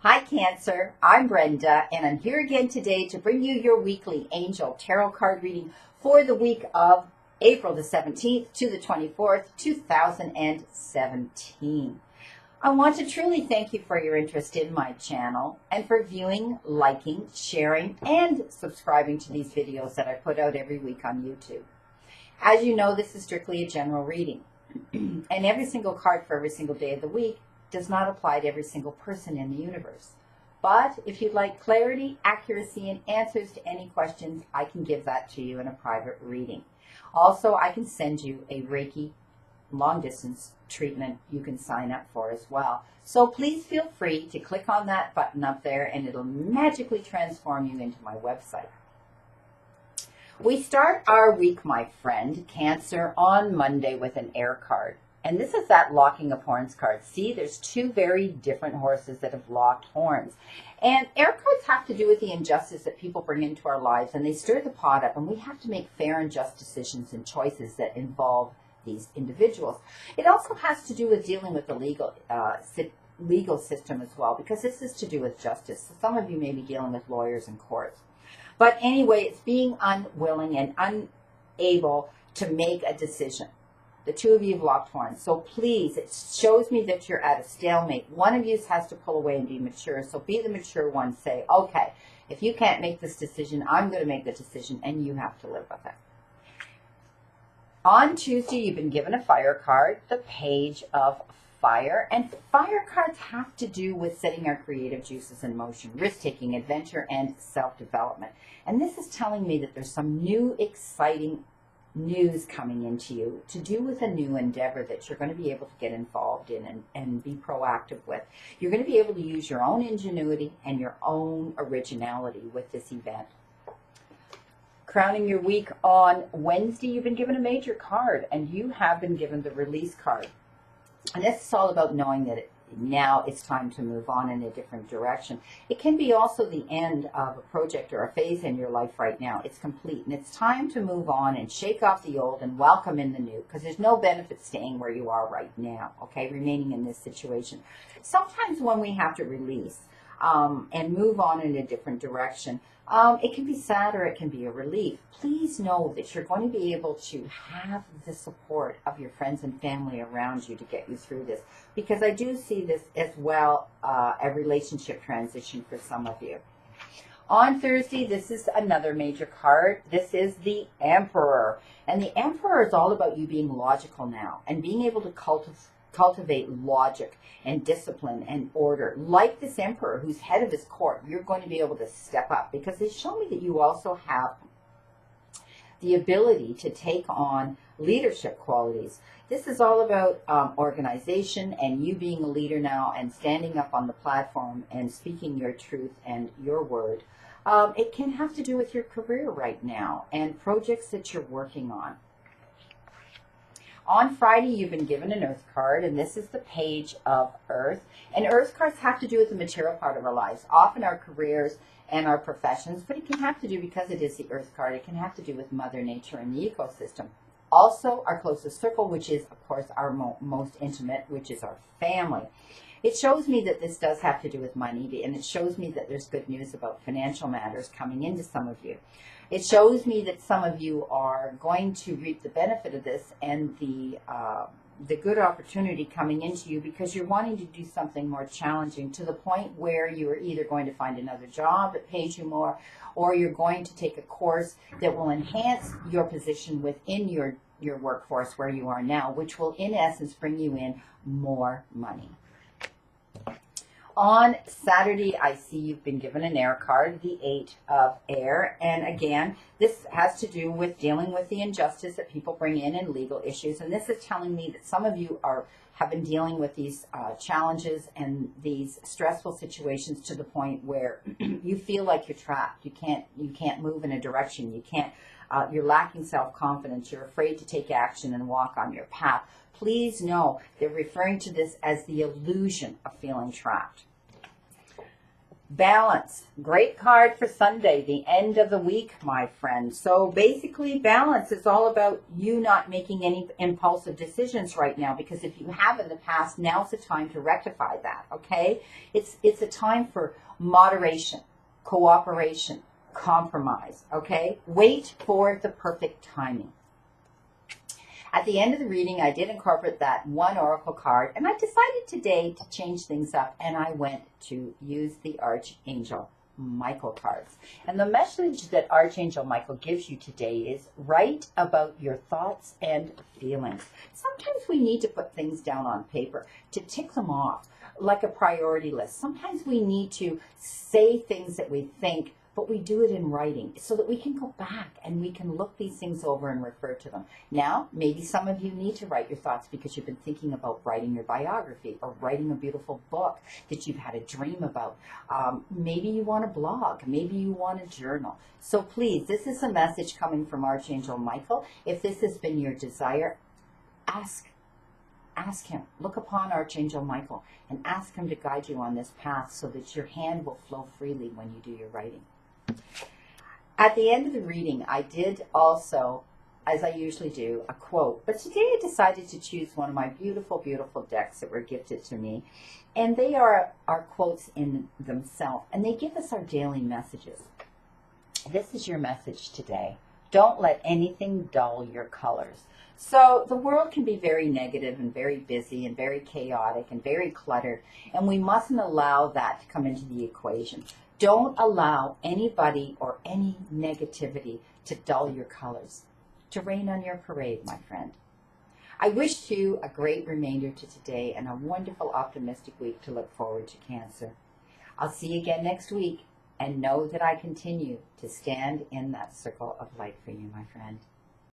Hi Cancer, I'm Brenda and I'm here again today to bring you your weekly angel tarot card reading for the week of April the 17th to the 24th, 2017. I want to truly thank you for your interest in my channel and for viewing, liking, sharing, and subscribing to these videos that I put out every week on YouTube. As you know, this is strictly a general reading and every single card for every single day of the week does not apply to every single person in the universe. But if you'd like clarity, accuracy, and answers to any questions, I can give that to you in a private reading. Also, I can send you a Reiki long distance treatment you can sign up for as well. So please feel free to click on that button up there and it'll magically transform you into my website. We start our week, my friend, Cancer, on Monday with an air card. And this is that locking of horns card. See, there's two very different horses that have locked horns. And air cards have to do with the injustice that people bring into our lives, and they stir the pot up, and we have to make fair and just decisions and choices that involve these individuals. It also has to do with dealing with the legal system as well, because this is to do with justice. So some of you may be dealing with lawyers and courts. But anyway, it's being unwilling and unable to make a decision. The two of you have locked horns. So please, it shows me that you're at a stalemate. One of you has to pull away and be mature. So be the mature one. Say, okay, if you can't make this decision, I'm going to make the decision, and you have to live with it. On Tuesday, you've been given a fire card, the Page of Fire. And fire cards have to do with setting our creative juices in motion, risk-taking, adventure, and self-development. And this is telling me that there's some new, exciting news coming into you to do with a new endeavor that you're going to be able to get involved in and be proactive with. You're going to be able to use your own ingenuity and your own originality with this event. Crowning your week on Wednesday, you've been given a major card, and you have been given the release card. And this is all about knowing that now it's time to move on in a different direction. It can be also the end of a project or a phase in your life right now. It's complete, and it's time to move on and shake off the old and welcome in the new, because there's no benefit staying where you are right now, okay, remaining in this situation. Sometimes when we have to release and move on in a different direction, it can be sad or it can be a relief. Please know that you're going to be able to have the support of your friends and family around you to get you through this, because I do see this as well a relationship transition for some of you. On Thursday, this is another major card. This is the Emperor. And the Emperor is all about you being logical now and being able to cultivate logic and discipline and order. Like this Emperor who's head of his court, you're going to be able to step up, because they show me that you also have the ability to take on leadership qualities. This is all about organization and you being a leader now and standing up on the platform and speaking your truth and your word. It can have to do with your career right now and projects that you're working on. On Friday, you've been given an Earth card, and this is the Page of Earth. And Earth cards have to do with the material part of our lives, often our careers and our professions, but it can have to do, because it is the Earth card, it can have to do with Mother Nature and the ecosystem. Also, our closest circle, which is, of course, our most intimate, which is our family. It shows me that this does have to do with money, and it shows me that there's good news about financial matters coming into some of you. It shows me that some of you are going to reap the benefit of this and the good opportunity coming into you, because you're wanting to do something more challenging, to the point where you're either going to find another job that pays you more, or you're going to take a course that will enhance your position within your workforce where you are now, which will in essence bring you in more money. On Saturday, I see you've been given an air card, the 8 of Air. And again, this has to do with dealing with the injustice that people bring in and legal issues. And this is telling me that some of you have been dealing with these challenges and these stressful situations to the point where you feel like you're trapped. You can't move in a direction. You're lacking self-confidence. You're afraid to take action and walk on your path. Please know they're referring to this as the illusion of feeling trapped. Balance. Great card for Sunday, the end of the week, my friend. So basically, balance is all about you not making any impulsive decisions right now, because if you have in the past, now's the time to rectify that, okay? It's a time for moderation, cooperation, compromise, okay? Wait for the perfect timing. At the end of the reading, I did incorporate that one oracle card, and I decided today to change things up, and I went to use the Archangel Michael cards. And the message that Archangel Michael gives you today is write about your thoughts and feelings. Sometimes we need to put things down on paper to tick them off, like a priority list. Sometimes we need to say things that we think, but we do it in writing so that we can go back and we can look these things over and refer to them. Now, maybe some of you need to write your thoughts because you've been thinking about writing your biography or writing a beautiful book that you've had a dream about. Maybe you want a blog. Maybe you want a journal. So please, this is a message coming from Archangel Michael. If this has been your desire, ask him. Look upon Archangel Michael and ask him to guide you on this path so that your hand will flow freely when you do your writing. At the end of the reading, I did also, as I usually do, a quote. But today I decided to choose one of my beautiful, beautiful decks that were gifted to me. And they are our quotes in themselves. And they give us our daily messages. This is your message today. Don't let anything dull your colors. So the world can be very negative and very busy and very chaotic and very cluttered. And we mustn't allow that to come into the equation. Don't allow anybody or any negativity to dull your colors, to rain on your parade, my friend. I wish you a great remainder to today and a wonderful, optimistic week to look forward to, Cancer. I'll see you again next week, and know that I continue to stand in that circle of light for you, my friend.